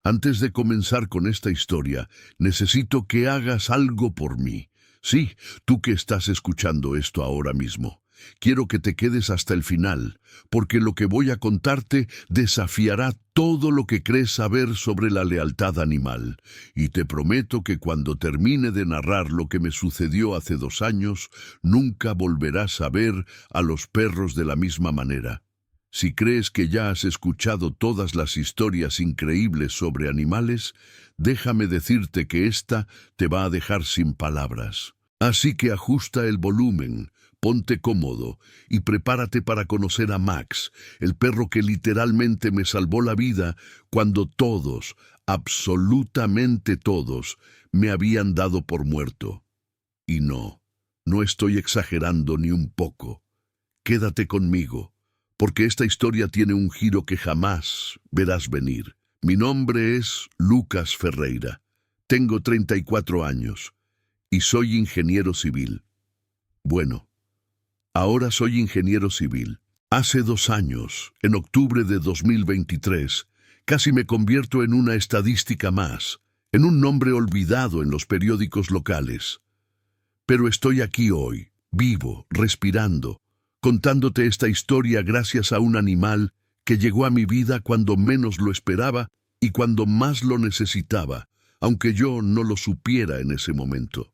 Antes de comenzar con esta historia, necesito que hagas algo por mí. Sí, tú que estás escuchando esto ahora mismo. Quiero que te quedes hasta el final, porque lo que voy a contarte desafiará todo lo que crees saber sobre la lealtad animal. Y te prometo que cuando termine de narrar lo que me sucedió hace 2 años, nunca volverás a ver a los perros de la misma manera. Si crees que ya has escuchado todas las historias increíbles sobre animales, déjame decirte que esta te va a dejar sin palabras. Así que ajusta el volumen, ponte cómodo y prepárate para conocer a Max, el perro que literalmente me salvó la vida cuando todos, absolutamente todos, me habían dado por muerto. Y no estoy exagerando ni un poco. Quédate conmigo, porque esta historia tiene un giro que jamás verás venir. Mi nombre es Lucas Ferreira. Tengo 34 años y soy ingeniero civil. Bueno, ahora soy ingeniero civil. Hace 2 años, en octubre de 2023, casi me convierto en una estadística más, en un nombre olvidado en los periódicos locales. Pero estoy aquí hoy, vivo, respirando, contándote esta historia gracias a un animal que llegó a mi vida cuando menos lo esperaba y cuando más lo necesitaba, aunque yo no lo supiera en ese momento.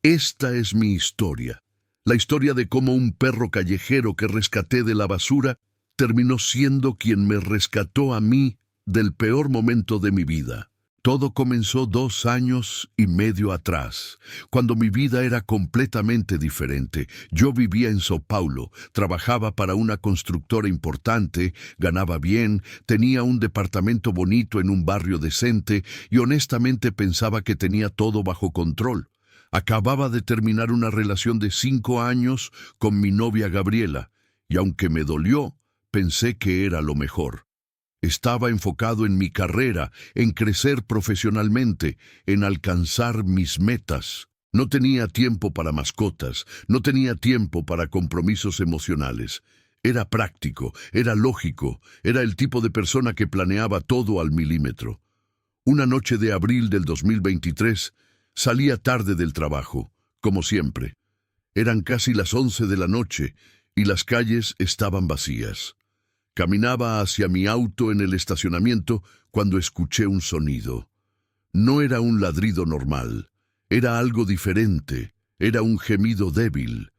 Esta es mi historia, la historia de cómo un perro callejero que rescaté de la basura terminó siendo quien me rescató a mí del peor momento de mi vida. Todo comenzó 2 años y medio atrás, cuando mi vida era completamente diferente. Yo vivía en São Paulo, trabajaba para una constructora importante, ganaba bien, tenía un departamento bonito en un barrio decente y honestamente pensaba que tenía todo bajo control. Acababa de terminar una relación de 5 años con mi novia Gabriela, y aunque me dolió, pensé que era lo mejor. Estaba enfocado en mi carrera, en crecer profesionalmente, en alcanzar mis metas. No tenía tiempo para mascotas, no tenía tiempo para compromisos emocionales. Era práctico, era lógico, era el tipo de persona que planeaba todo al milímetro. Una noche de abril del 2023, salía tarde del trabajo, como siempre. Eran casi las 11 de la noche y las calles estaban vacías. Caminaba hacia mi auto en el estacionamiento cuando escuché un sonido. No era un ladrido normal, era algo diferente, era un gemido débil,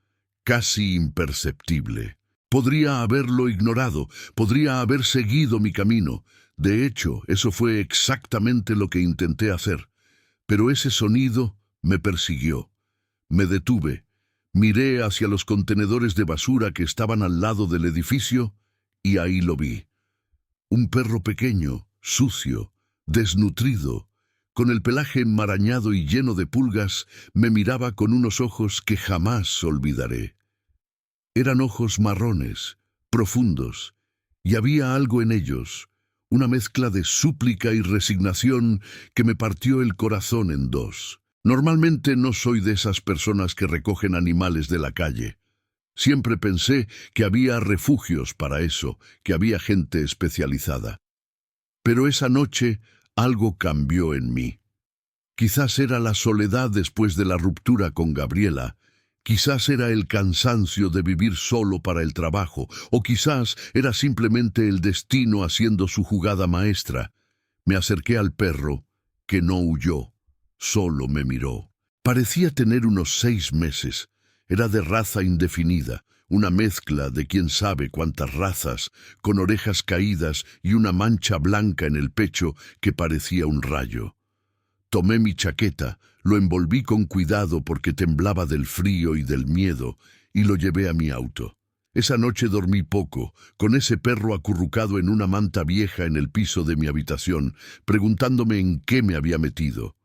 casi imperceptible. Podría haberlo ignorado, podría haber seguido mi camino. De hecho, eso fue exactamente lo que intenté hacer. Pero ese sonido me persiguió. Me detuve, miré hacia los contenedores de basura que estaban al lado del edificio y ahí lo vi. Un perro pequeño, sucio, desnutrido, con el pelaje enmarañado y lleno de pulgas, me miraba con unos ojos que jamás olvidaré. Eran ojos marrones, profundos, y había algo en ellos, una mezcla de súplica y resignación que me partió el corazón en dos. Normalmente no soy de esas personas que recogen animales de la calle. Siempre pensé que había refugios para eso, que había gente especializada. Pero esa noche algo cambió en mí. Quizás era la soledad después de la ruptura con Gabriela, quizás era el cansancio de vivir solo para el trabajo, o quizás era simplemente el destino haciendo su jugada maestra. Me acerqué al perro, que no huyó, solo me miró. Parecía tener unos 6 meses. Era de raza indefinida, una mezcla de quién sabe cuántas razas, con orejas caídas y una mancha blanca en el pecho que parecía un rayo. Tomé mi chaqueta, lo envolví con cuidado porque temblaba del frío y del miedo, y lo llevé a mi auto. Esa noche dormí poco, con ese perro acurrucado en una manta vieja en el piso de mi habitación, preguntándome en qué me había metido.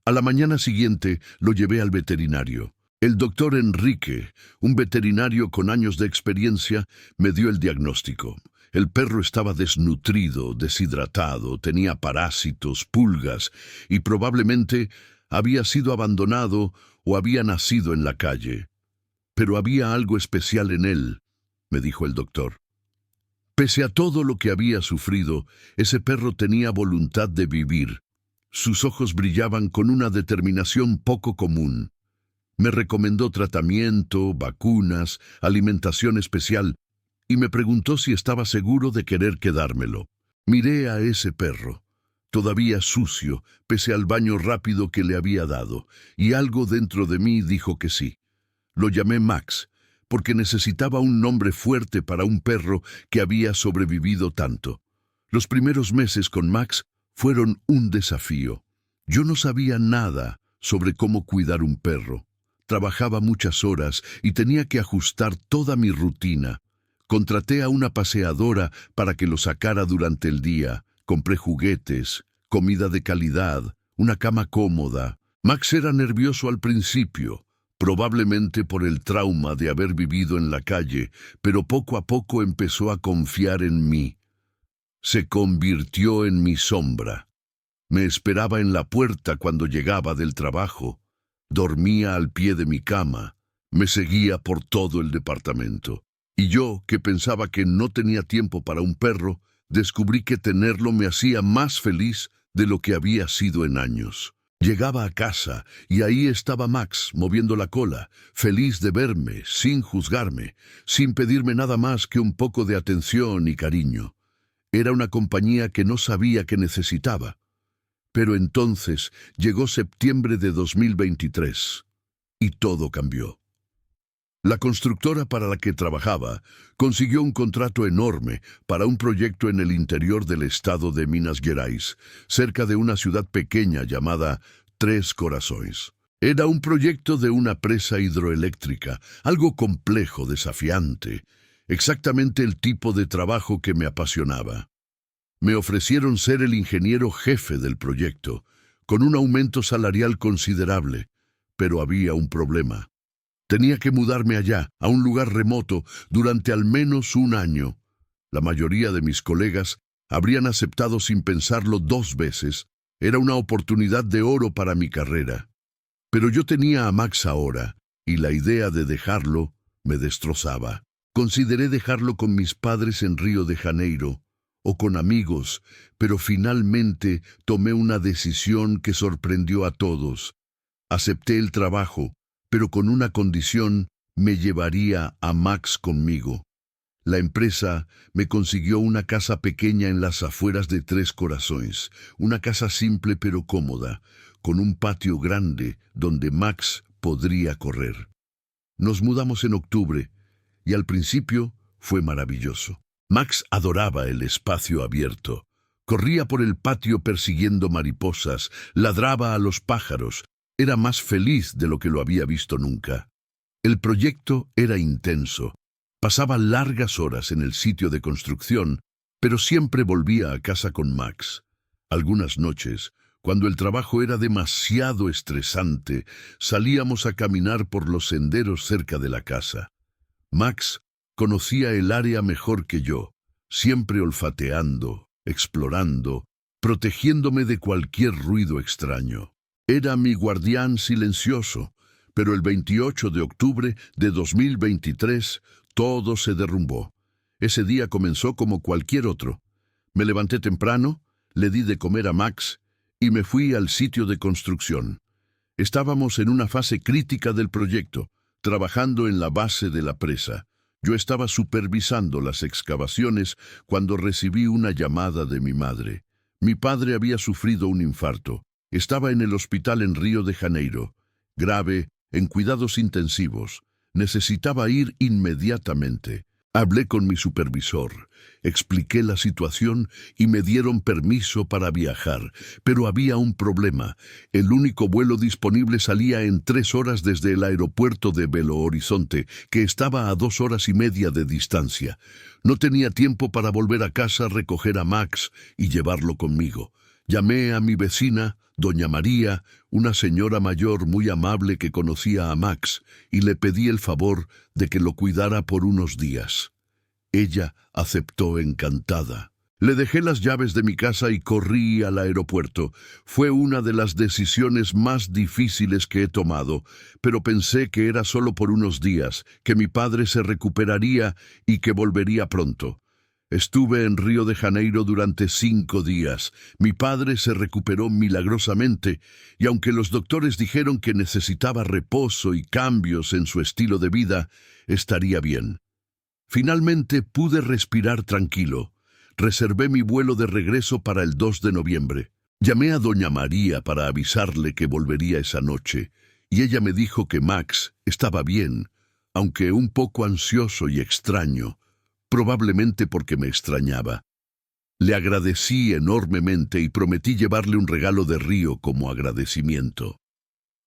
A la mañana siguiente lo llevé al veterinario. El doctor Enrique, un veterinario con años de experiencia, me dio el diagnóstico. El perro estaba desnutrido, deshidratado, tenía parásitos, pulgas y probablemente había sido abandonado o había nacido en la calle. Pero había algo especial en él, me dijo el doctor. Pese a todo lo que había sufrido, ese perro tenía voluntad de vivir. Sus ojos brillaban con una determinación poco común. Me recomendó tratamiento, vacunas, alimentación especial, y me preguntó si estaba seguro de querer quedármelo. Miré a ese perro, todavía sucio, pese al baño rápido que le había dado, y algo dentro de mí dijo que sí. Lo llamé Max, porque necesitaba un nombre fuerte para un perro que había sobrevivido tanto. Los primeros meses con Max fueron un desafío. Yo no sabía nada sobre cómo cuidar un perro. Trabajaba muchas horas y tenía que ajustar toda mi rutina. Contraté a una paseadora para que lo sacara durante el día. Compré juguetes, comida de calidad, una cama cómoda. Max era nervioso al principio, probablemente por el trauma de haber vivido en la calle, pero poco a poco empezó a confiar en mí. Se convirtió en mi sombra. Me esperaba en la puerta cuando llegaba del trabajo. Dormía al pie de mi cama. Me seguía por todo el departamento. Y yo, que pensaba que no tenía tiempo para un perro, descubrí que tenerlo me hacía más feliz de lo que había sido en años. Llegaba a casa y ahí estaba Max moviendo la cola, feliz de verme, sin juzgarme, sin pedirme nada más que un poco de atención y cariño. Era una compañía que no sabía que necesitaba. Pero entonces llegó septiembre de 2023 y todo cambió. La constructora para la que trabajaba consiguió un contrato enorme para un proyecto en el interior del estado de Minas Gerais, cerca de una ciudad pequeña llamada Tres Corazones. Era un proyecto de una presa hidroeléctrica, algo complejo, desafiante, exactamente el tipo de trabajo que me apasionaba. Me ofrecieron ser el ingeniero jefe del proyecto, con un aumento salarial considerable, pero había un problema. Tenía que mudarme allá, a un lugar remoto, durante al menos un año. La mayoría de mis colegas habrían aceptado sin pensarlo 2 veces. Era una oportunidad de oro para mi carrera. Pero yo tenía a Max ahora, y la idea de dejarlo me destrozaba. Consideré dejarlo con mis padres en Río de Janeiro, o con amigos, pero finalmente tomé una decisión que sorprendió a todos. Acepté el trabajo, pero con una condición: me llevaría a Max conmigo. La empresa me consiguió una casa pequeña en las afueras de Tres Corazones, una casa simple pero cómoda, con un patio grande donde Max podría correr. Nos mudamos en octubre, y al principio fue maravilloso. Max adoraba el espacio abierto. Corría por el patio persiguiendo mariposas, ladraba a los pájaros. Era más feliz de lo que lo había visto nunca. El proyecto era intenso. Pasaba largas horas en el sitio de construcción, pero siempre volvía a casa con Max. Algunas noches, cuando el trabajo era demasiado estresante, salíamos a caminar por los senderos cerca de la casa. Max conocía el área mejor que yo, siempre olfateando, explorando, protegiéndome de cualquier ruido extraño. Era mi guardián silencioso, pero el 28 de octubre de 2023 todo se derrumbó. Ese día comenzó como cualquier otro. Me levanté temprano, le di de comer a Max y me fui al sitio de construcción. Estábamos en una fase crítica del proyecto, trabajando en la base de la presa. Yo estaba supervisando las excavaciones cuando recibí una llamada de mi madre. Mi padre había sufrido un infarto. Estaba en el hospital en Río de Janeiro, grave, en cuidados intensivos. Necesitaba ir inmediatamente. Hablé con mi supervisor, expliqué la situación y me dieron permiso para viajar, pero había un problema. El único vuelo disponible salía en 3 horas desde el aeropuerto de Belo Horizonte, que estaba a 2 horas y media de distancia. No tenía tiempo para volver a casa, recoger a Max y llevarlo conmigo. Llamé a mi vecina, doña María, una señora mayor muy amable que conocía a Max, y le pedí el favor de que lo cuidara por unos días. Ella aceptó encantada. Le dejé las llaves de mi casa y corrí al aeropuerto. Fue una de las decisiones más difíciles que he tomado, pero pensé que era solo por unos días, que mi padre se recuperaría y que volvería pronto. Estuve en Río de Janeiro durante 5 días. Mi padre se recuperó milagrosamente, y aunque los doctores dijeron que necesitaba reposo y cambios en su estilo de vida, estaría bien. Finalmente pude respirar tranquilo. Reservé mi vuelo de regreso para el 2 de noviembre. Llamé a doña María para avisarle que volvería esa noche, y ella me dijo que Max estaba bien, aunque un poco ansioso y extraño, probablemente porque me extrañaba. Le agradecí enormemente y prometí llevarle un regalo de Río como agradecimiento.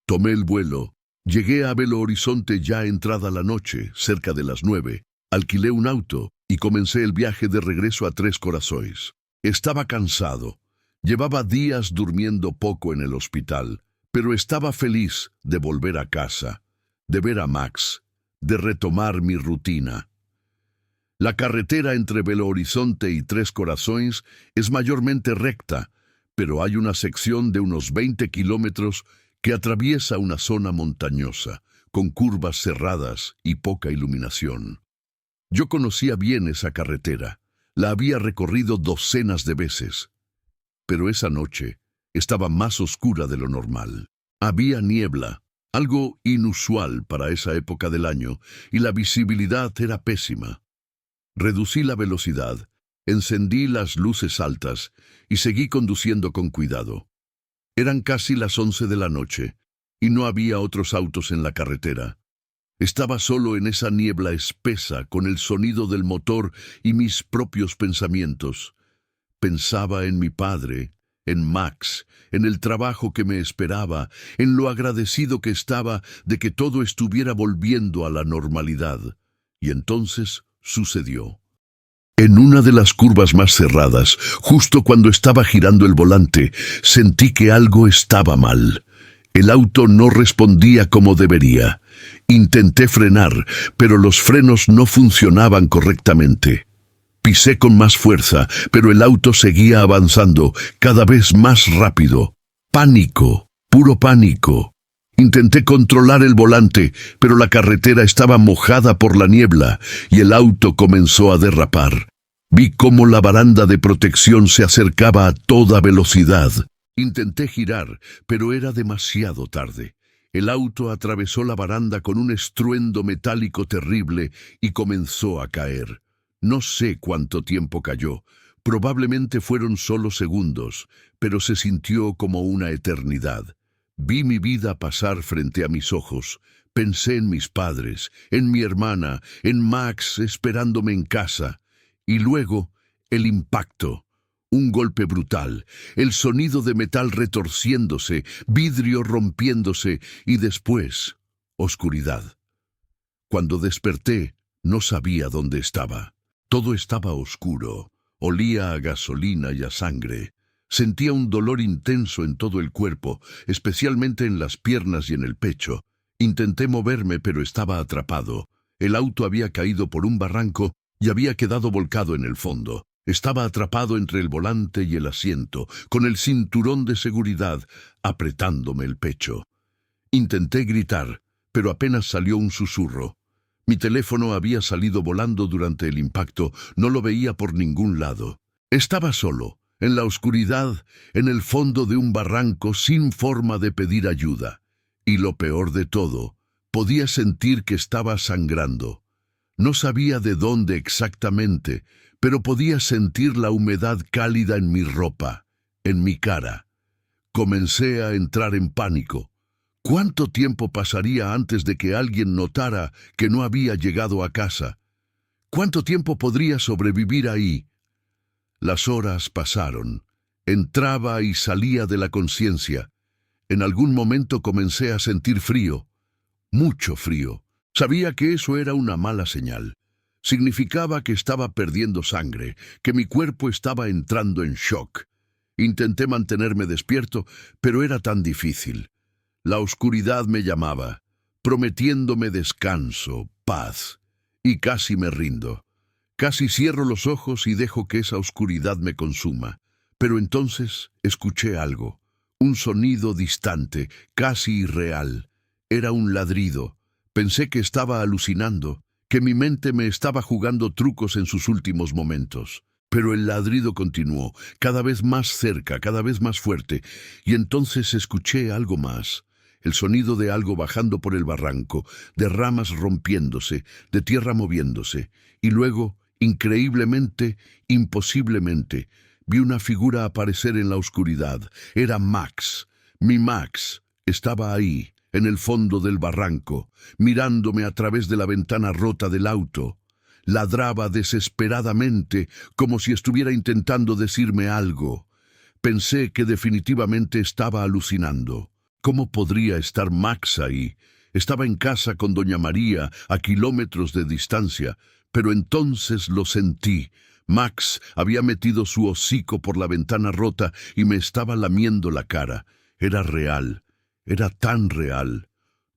Tomé el vuelo, llegué a Belo Horizonte ya entrada la noche, cerca de las 9. Alquilé un auto y comencé el viaje de regreso a Tres Corazones. Estaba cansado. Llevaba días durmiendo poco en el hospital, pero estaba feliz de volver a casa, de ver a Max, de retomar mi rutina. La carretera entre Belo Horizonte y Tres Corazones es mayormente recta, pero hay una sección de unos 20 kilómetros que atraviesa una zona montañosa, con curvas cerradas y poca iluminación. Yo conocía bien esa carretera, la había recorrido docenas de veces, pero esa noche estaba más oscura de lo normal. Había niebla, algo inusual para esa época del año, y la visibilidad era pésima. Reducí la velocidad, encendí las luces altas y seguí conduciendo con cuidado. Eran casi las 11 de la noche y no había otros autos en la carretera. Estaba solo en esa niebla espesa con el sonido del motor y mis propios pensamientos. Pensaba en mi padre, en Max, en el trabajo que me esperaba, en lo agradecido que estaba de que todo estuviera volviendo a la normalidad. Y entonces sucedió. En una de las curvas más cerradas, justo cuando estaba girando el volante, sentí que algo estaba mal. El auto no respondía como debería. Intenté frenar, pero los frenos no funcionaban correctamente. Pisé con más fuerza, pero el auto seguía avanzando, cada vez más rápido. Pánico, puro pánico. Intenté controlar el volante, pero la carretera estaba mojada por la niebla y el auto comenzó a derrapar. Vi cómo la baranda de protección se acercaba a toda velocidad. Intenté girar, pero era demasiado tarde. El auto atravesó la baranda con un estruendo metálico terrible y comenzó a caer. No sé cuánto tiempo cayó. Probablemente fueron solo segundos, pero se sintió como una eternidad. Vi mi vida pasar frente a mis ojos. Pensé en mis padres, en mi hermana, en Max esperándome en casa. Y luego, el impacto. Un golpe brutal, el sonido de metal retorciéndose, vidrio rompiéndose y después, oscuridad. Cuando desperté, no sabía dónde estaba. Todo estaba oscuro, olía a gasolina y a sangre. Sentía un dolor intenso en todo el cuerpo, especialmente en las piernas y en el pecho. Intenté moverme, pero estaba atrapado. El auto había caído por un barranco y había quedado volcado en el fondo. Estaba atrapado entre el volante y el asiento, con el cinturón de seguridad apretándome el pecho. Intenté gritar, pero apenas salió un susurro. Mi teléfono había salido volando durante el impacto, no lo veía por ningún lado. Estaba solo, en la oscuridad, en el fondo de un barranco sin forma de pedir ayuda. Y lo peor de todo, podía sentir que estaba sangrando. No sabía de dónde exactamente, pero podía sentir la humedad cálida en mi ropa, en mi cara. Comencé a entrar en pánico. ¿Cuánto tiempo pasaría antes de que alguien notara que no había llegado a casa? ¿Cuánto tiempo podría sobrevivir ahí? Las horas pasaron. Entraba y salía de la conciencia. En algún momento comencé a sentir frío, mucho frío. Sabía que eso era una mala señal. Significaba que estaba perdiendo sangre, que mi cuerpo estaba entrando en shock. Intenté mantenerme despierto, pero era tan difícil. La oscuridad me llamaba, prometiéndome descanso, paz, y casi me rindo. Casi cierro los ojos y dejo que esa oscuridad me consuma. Pero entonces escuché algo, un sonido distante, casi irreal. Era un ladrido. Pensé que estaba alucinando, que mi mente me estaba jugando trucos en sus últimos momentos. Pero el ladrido continuó, cada vez más cerca, cada vez más fuerte, y entonces escuché algo más. El sonido de algo bajando por el barranco, de ramas rompiéndose, de tierra moviéndose, y luego, increíblemente, imposiblemente, vi una figura aparecer en la oscuridad. Era Max. Mi Max estaba ahí, en el fondo del barranco, mirándome a través de la ventana rota del auto. Ladraba desesperadamente, como si estuviera intentando decirme algo. Pensé que definitivamente estaba alucinando. ¿Cómo podría estar Max ahí? Estaba en casa con doña María, a kilómetros de distancia, pero entonces lo sentí. Max había metido su hocico por la ventana rota y me estaba lamiendo la cara. Era real, era tan real.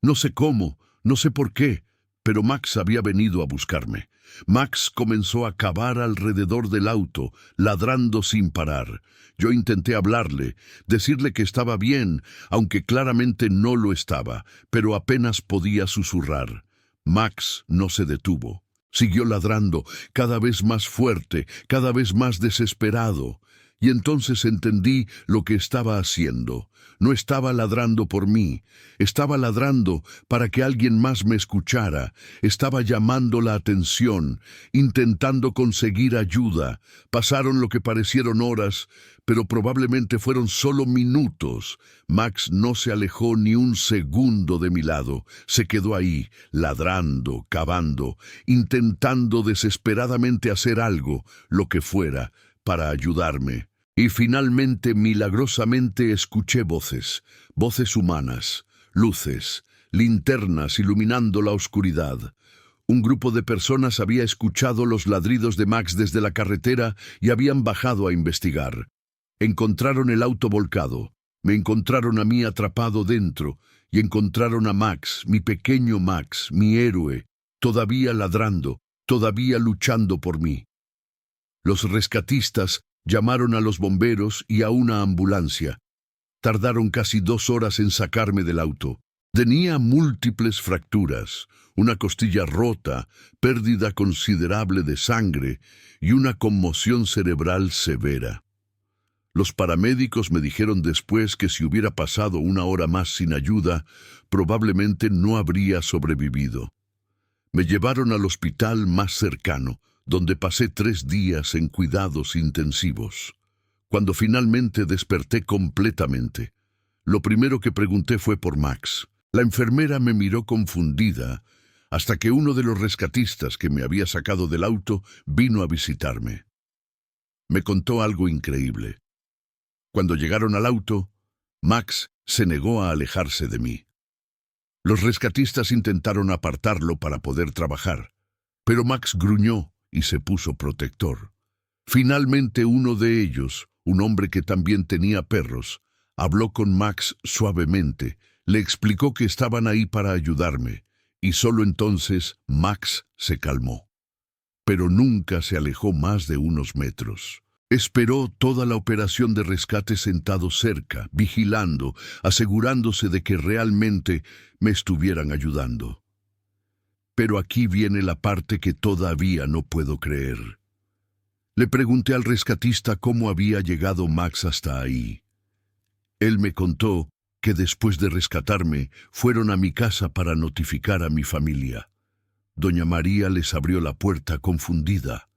No sé cómo, no sé por qué, pero Max había venido a buscarme. Max comenzó a cavar alrededor del auto, ladrando sin parar. Yo intenté hablarle, decirle que estaba bien, aunque claramente no lo estaba, pero apenas podía susurrar. Max no se detuvo. Siguió ladrando, cada vez más fuerte, cada vez más desesperado. Y entonces entendí lo que estaba haciendo. No estaba ladrando por mí, estaba ladrando para que alguien más me escuchara, estaba llamando la atención, intentando conseguir ayuda. Pasaron lo que parecieron horas, pero probablemente fueron solo minutos. Max no se alejó ni un segundo de mi lado, se quedó ahí, ladrando, cavando, intentando desesperadamente hacer algo, lo que fuera, para ayudarme. Y finalmente, milagrosamente, escuché voces, voces humanas, luces, linternas iluminando la oscuridad. Un grupo de personas había escuchado los ladridos de Max desde la carretera y habían bajado a investigar. Encontraron el auto volcado, me encontraron a mí atrapado dentro y encontraron a Max, mi pequeño Max, mi héroe, todavía ladrando, todavía luchando por mí. Los rescatistas llamaron a los bomberos y a una ambulancia. Tardaron casi 2 horas en sacarme del auto. Tenía múltiples fracturas, una costilla rota, pérdida considerable de sangre y una conmoción cerebral severa. Los paramédicos me dijeron después que si hubiera pasado 1 hora más sin ayuda, probablemente no habría sobrevivido. Me llevaron al hospital más cercano, donde pasé 3 días en cuidados intensivos. Cuando finalmente desperté completamente, lo primero que pregunté fue por Max. La enfermera me miró confundida, hasta que uno de los rescatistas que me había sacado del auto vino a visitarme. Me contó algo increíble. Cuando llegaron al auto, Max se negó a alejarse de mí. Los rescatistas intentaron apartarlo para poder trabajar, pero Max gruñó y se puso protector. Finalmente uno de ellos, un hombre que también tenía perros, habló con Max suavemente, le explicó que estaban ahí para ayudarme, y solo entonces Max se calmó. Pero nunca se alejó más de unos metros. Esperó toda la operación de rescate sentado cerca, vigilando, asegurándose de que realmente me estuvieran ayudando. Pero aquí viene la parte que todavía no puedo creer. Le pregunté al rescatista cómo había llegado Max hasta ahí. Él me contó que después de rescatarme, fueron a mi casa para notificar a mi familia. Doña María les abrió la puerta confundida.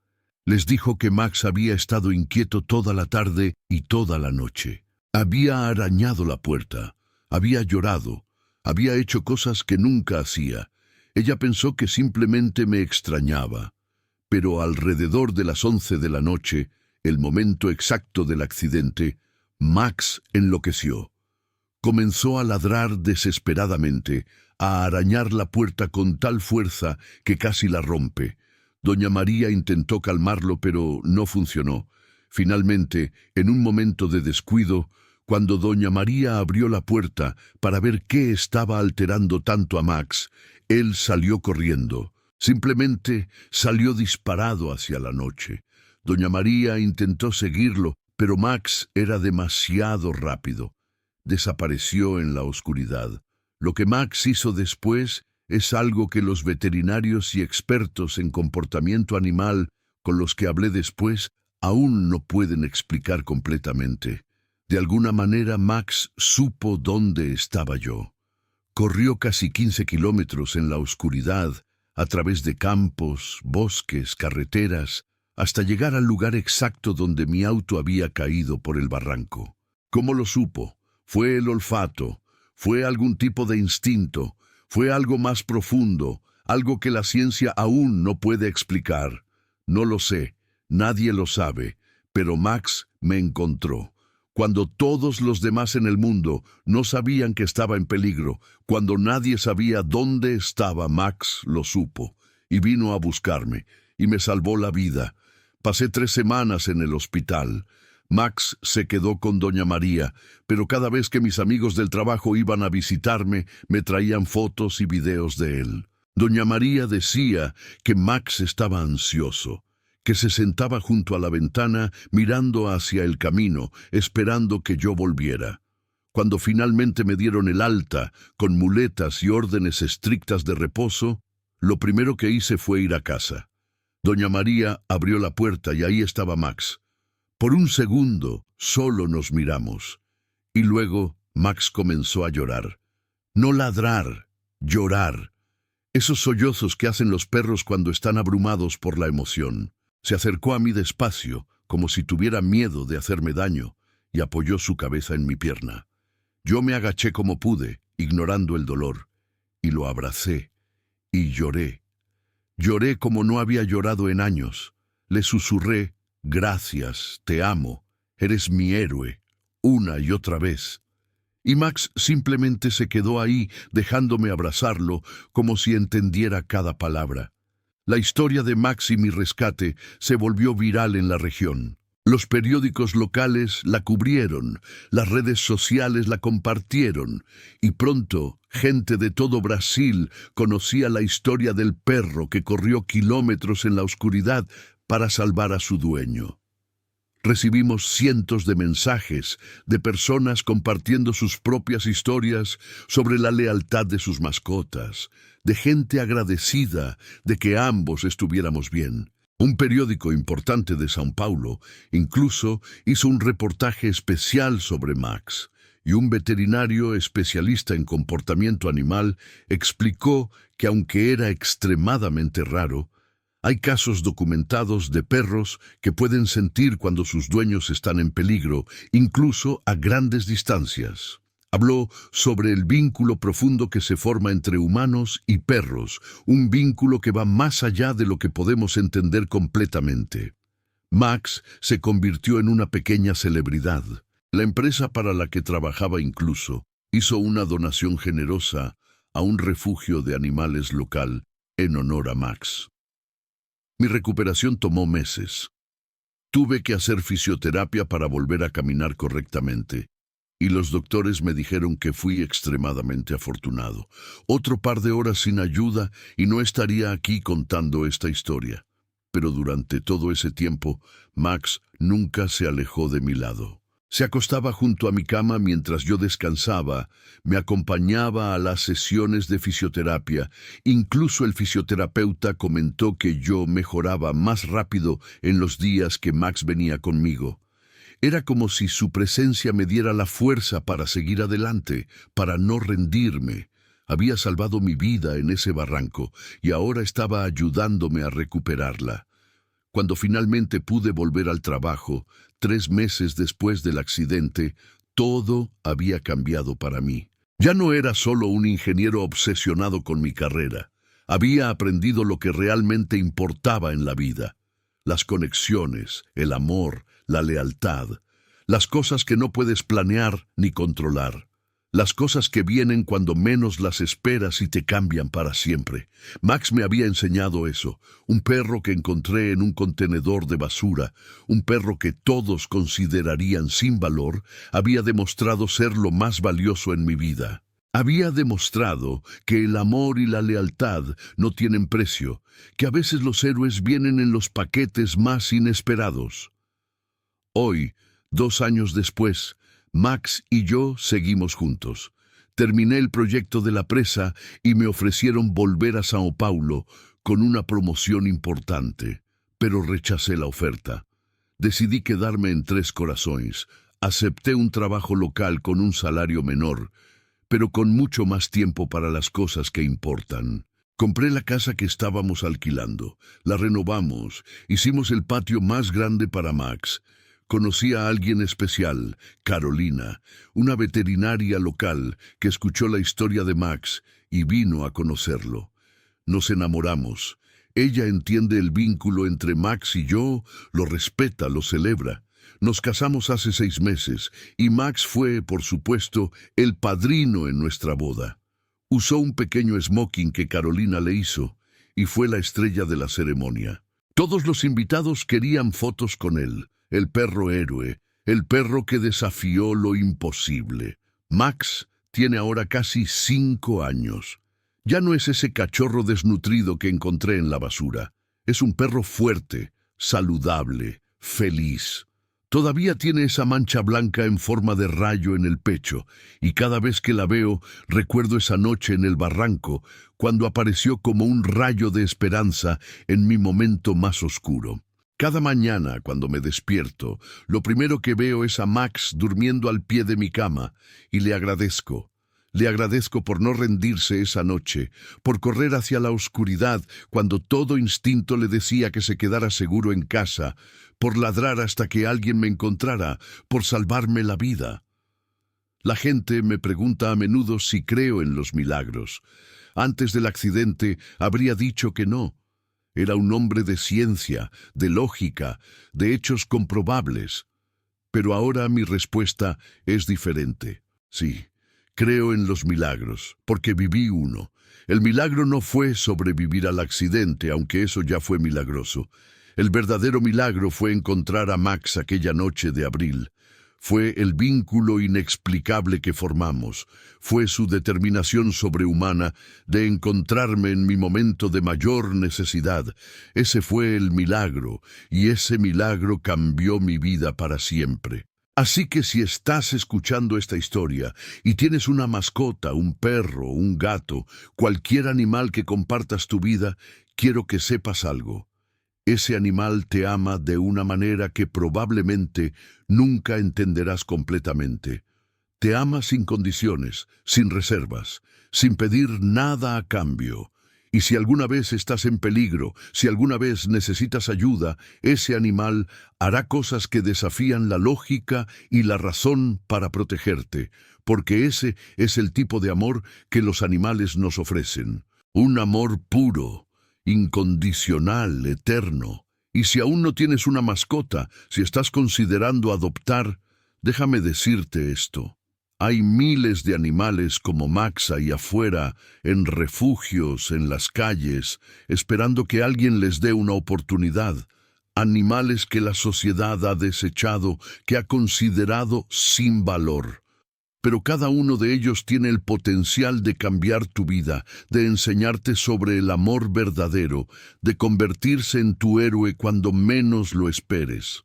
Les dijo que Max había estado inquieto toda la tarde y toda la noche. Había arañado la puerta, había llorado, había hecho cosas que nunca hacía. Ella pensó que simplemente me extrañaba, pero alrededor de las 11 de la noche, el momento exacto del accidente, Max enloqueció. Comenzó a ladrar desesperadamente, a arañar la puerta con tal fuerza que casi la rompe. Doña María intentó calmarlo, pero no funcionó. Finalmente, en un momento de descuido, cuando doña María abrió la puerta para ver qué estaba alterando tanto a Max, él salió corriendo. Simplemente salió disparado hacia la noche. Doña María intentó seguirlo, pero Max era demasiado rápido. Desapareció en la oscuridad. Lo que Max hizo después Es algo que los veterinarios y expertos en comportamiento animal con los que hablé después aún no pueden explicar completamente. De alguna manera Max supo dónde estaba yo. Corrió casi 15 kilómetros en la oscuridad, a través de campos, bosques, carreteras, hasta llegar al lugar exacto donde mi auto había caído por el barranco. ¿Cómo lo supo? ¿Fue el olfato? ¿Fue algún tipo de instinto? ¿Fue algo más profundo? Algo que la ciencia aún no puede explicar. No lo sé, nadie lo sabe, pero Max me encontró. Cuando todos los demás en el mundo no sabían que estaba en peligro, cuando nadie sabía dónde estaba, Max lo supo y vino a buscarme y me salvó la vida. Pasé 3 semanas en el hospital. Max se quedó con doña María, pero cada vez que mis amigos del trabajo iban a visitarme, me traían fotos y videos de él. Doña María decía que Max estaba ansioso, que se sentaba junto a la ventana mirando hacia el camino, esperando que yo volviera. Cuando finalmente me dieron el alta, con muletas y órdenes estrictas de reposo, lo primero que hice fue ir a casa. Doña María abrió la puerta y ahí estaba Max. Por un segundo solo nos miramos, y luego Max comenzó a llorar. No ladrar, llorar. Esos sollozos que hacen los perros cuando están abrumados por la emoción. Se acercó a mí despacio, como si tuviera miedo de hacerme daño, y apoyó su cabeza en mi pierna. Yo me agaché como pude, ignorando el dolor, y lo abracé, y lloré. Lloré como no había llorado en años. Le susurré, gracias, te amo, eres mi héroe, una y otra vez. Y Max simplemente se quedó ahí, dejándome abrazarlo, como si entendiera cada palabra. La historia de Max y mi rescate se volvió viral en la región. Los periódicos locales la cubrieron, las redes sociales la compartieron, y pronto gente de todo Brasil conocía la historia del perro que corrió kilómetros en la oscuridad para salvar a su dueño. Recibimos cientos de mensajes de personas compartiendo sus propias historias sobre la lealtad de sus mascotas, de gente agradecida de que ambos estuviéramos bien. Un periódico importante de São Paulo incluso hizo un reportaje especial sobre Max, y un veterinario especialista en comportamiento animal explicó que aunque era extremadamente raro, hay casos documentados de perros que pueden sentir cuando sus dueños están en peligro, incluso a grandes distancias. Habló sobre el vínculo profundo que se forma entre humanos y perros, un vínculo que va más allá de lo que podemos entender completamente. Max se convirtió en una pequeña celebridad. La empresa para la que trabajaba incluso hizo una donación generosa a un refugio de animales local en honor a Max. Mi recuperación tomó meses. Tuve que hacer fisioterapia para volver a caminar correctamente, y los doctores me dijeron que fui extremadamente afortunado. Otro par de horas sin ayuda y no estaría aquí contando esta historia. Pero durante todo ese tiempo, Max nunca se alejó de mi lado. Se acostaba junto a mi cama mientras yo descansaba, me acompañaba a las sesiones de fisioterapia. Incluso el fisioterapeuta comentó que yo mejoraba más rápido en los días que Max venía conmigo. Era como si su presencia me diera la fuerza para seguir adelante, para no rendirme. Había salvado mi vida en ese barranco y ahora estaba ayudándome a recuperarla. Cuando finalmente pude volver al trabajo, 3 meses después del accidente, todo había cambiado para mí. Ya no era solo un ingeniero obsesionado con mi carrera. Había aprendido lo que realmente importaba en la vida. Las conexiones, el amor, la lealtad. Las cosas que no puedes planear ni controlar. Las cosas que vienen cuando menos las esperas y te cambian para siempre. Max me había enseñado eso. Un perro que encontré en un contenedor de basura, un perro que todos considerarían sin valor, había demostrado ser lo más valioso en mi vida. Había demostrado que el amor y la lealtad no tienen precio, que a veces los héroes vienen en los paquetes más inesperados. Hoy, 2 años después, Max y yo seguimos juntos. Terminé el proyecto de la presa y me ofrecieron volver a Sao Paulo con una promoción importante, pero rechacé la oferta. Decidí quedarme en Tres Corazones. Acepté un trabajo local con un salario menor, pero con mucho más tiempo para las cosas que importan. Compré la casa que estábamos alquilando, la renovamos, hicimos el patio más grande para Max. Conocí a alguien especial, Carolina, una veterinaria local que escuchó la historia de Max y vino a conocerlo. Nos enamoramos. Ella entiende el vínculo entre Max y yo, lo respeta, lo celebra. Nos casamos hace 6 meses y Max fue, por supuesto, el padrino en nuestra boda. Usó un pequeño smoking que Carolina le hizo y fue la estrella de la ceremonia. Todos los invitados querían fotos con él, el perro héroe, el perro que desafió lo imposible. Max tiene ahora casi 5 años. Ya no es ese cachorro desnutrido que encontré en la basura. Es un perro fuerte, saludable, feliz. Todavía tiene esa mancha blanca en forma de rayo en el pecho, y cada vez que la veo recuerdo esa noche en el barranco, cuando apareció como un rayo de esperanza en mi momento más oscuro. Cada mañana, cuando me despierto, lo primero que veo es a Max durmiendo al pie de mi cama, y le agradezco. Le agradezco por no rendirse esa noche, por correr hacia la oscuridad cuando todo instinto le decía que se quedara seguro en casa, por ladrar hasta que alguien me encontrara, por salvarme la vida. La gente me pregunta a menudo si creo en los milagros. Antes del accidente habría dicho que no. Era un hombre de ciencia, de lógica, de hechos comprobables. Pero ahora mi respuesta es diferente. Sí. Creo en los milagros, porque viví uno. El milagro no fue sobrevivir al accidente, aunque eso ya fue milagroso. El verdadero milagro fue encontrar a Max aquella noche de abril. Fue el vínculo inexplicable que formamos. Fue su determinación sobrehumana de encontrarme en mi momento de mayor necesidad. Ese fue el milagro, y ese milagro cambió mi vida para siempre. Así que si estás escuchando esta historia y tienes una mascota, un perro, un gato, cualquier animal que compartas tu vida, quiero que sepas algo. Ese animal te ama de una manera que probablemente nunca entenderás completamente. Te ama sin condiciones, sin reservas, sin pedir nada a cambio. Y si alguna vez estás en peligro, si alguna vez necesitas ayuda, ese animal hará cosas que desafían la lógica y la razón para protegerte, porque ese es el tipo de amor que los animales nos ofrecen. Un amor puro, incondicional, eterno. Y si aún no tienes una mascota, si estás considerando adoptar, déjame decirte esto. Hay miles de animales como Max ahí afuera, en refugios, en las calles, esperando que alguien les dé una oportunidad. Animales que la sociedad ha desechado, que ha considerado sin valor. Pero cada uno de ellos tiene el potencial de cambiar tu vida, de enseñarte sobre el amor verdadero, de convertirse en tu héroe cuando menos lo esperes.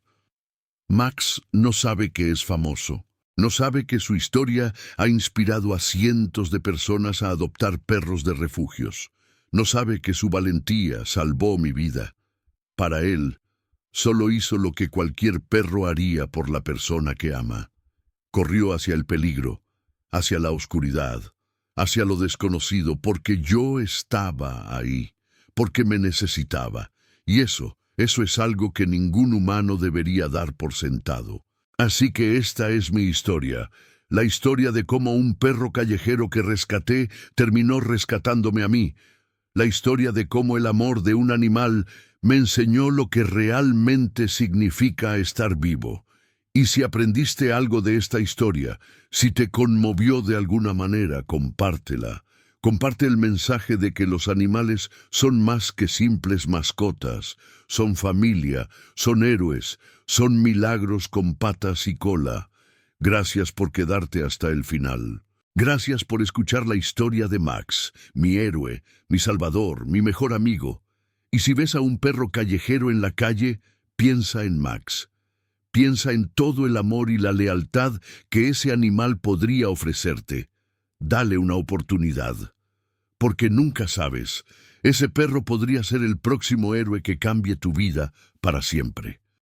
Max no sabe que es famoso. No sabe que su historia ha inspirado a cientos de personas a adoptar perros de refugios. No sabe que su valentía salvó mi vida. Para él, solo hizo lo que cualquier perro haría por la persona que ama. Corrió hacia el peligro, hacia la oscuridad, hacia lo desconocido, porque yo estaba ahí, porque me necesitaba. Y eso es algo que ningún humano debería dar por sentado. Así que esta es mi historia, la historia de cómo un perro callejero que rescaté terminó rescatándome a mí, la historia de cómo el amor de un animal me enseñó lo que realmente significa estar vivo. Y si aprendiste algo de esta historia, si te conmovió de alguna manera, compártela. Comparte el mensaje de que los animales son más que simples mascotas, son familia, son héroes, son milagros con patas y cola. Gracias por quedarte hasta el final. Gracias por escuchar la historia de Max, mi héroe, mi salvador, mi mejor amigo. Y si ves a un perro callejero en la calle, piensa en Max. Piensa en todo el amor y la lealtad que ese animal podría ofrecerte. Dale una oportunidad. Porque nunca sabes, ese perro podría ser el próximo héroe que cambie tu vida para siempre.